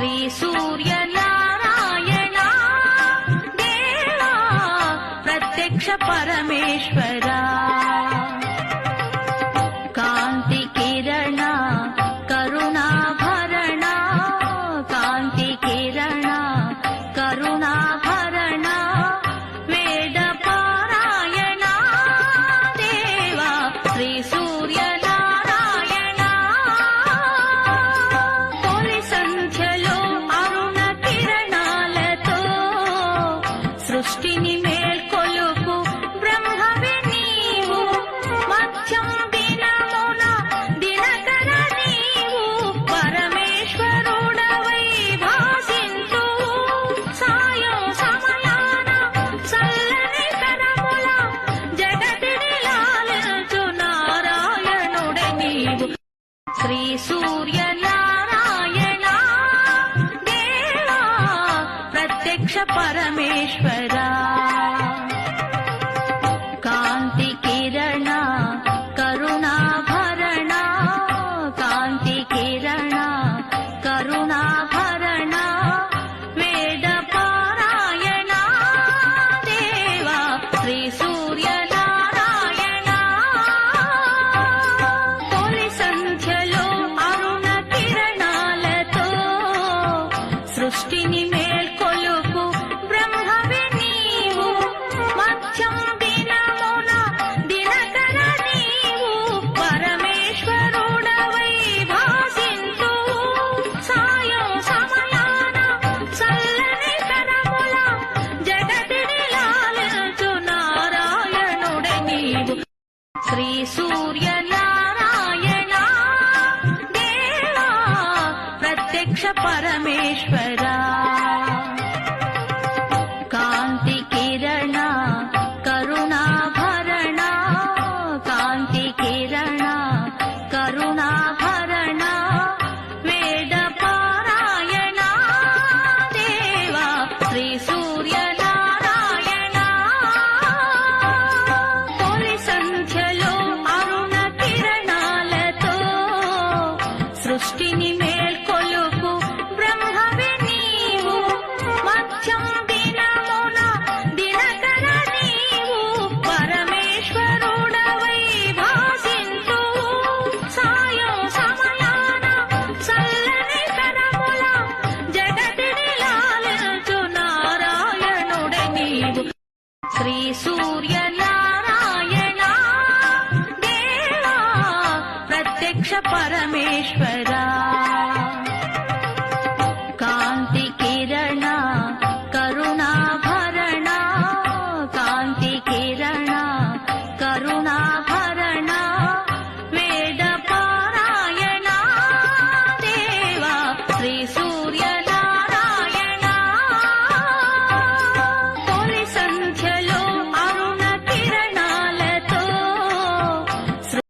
శ్రీ సూర్యనారాయణ దేవా ప్రత్యక్ష పరమేశ్వరా కాంతి కిరణ కరుణాభరణ కాంతి కిరణ కరుణాభరణ వేద పారాయణ దేవా శ్రీ సూర్యనారాయణ తొలి సంధ్యలో అరుణ కిరణాలతో సృష్టిని మేల్కొలుపు బ్రహ్మవే నీవు మధ్యం దినమున దినకర నీవు పరమేశ్వరుడవై భాసింతు సాయం సమయాన చల్లని కరముల జగతిని లాలించు నారాయణుడే నీవు శ్రీ సూర్యనారాయణ దేవా ప్రత్యక్ష పరమేశ్వరా కాంతి కిరణ కరుణాభరణ కాంతి కిరణ కరుణాభరణ వేద పారాయణ దేవా శ్రీ సూర్యనారాయణ తొలి సంధ్యలో అరుణ కిరణాలతో సృష్టిని మేల్కొలుపు బ్రహ్మవే నీవు మధ్యం దినమున దినకర నీవు పరమేశ్వరుడవై భాసింతు సాయం సమయాన చల్లని కరముల జగతిని లాలించు నారాయణుడే నీవు శ్రీ సూర్యనారాయణ దేవా ప్రత్యక్ష పరమేశ్వరా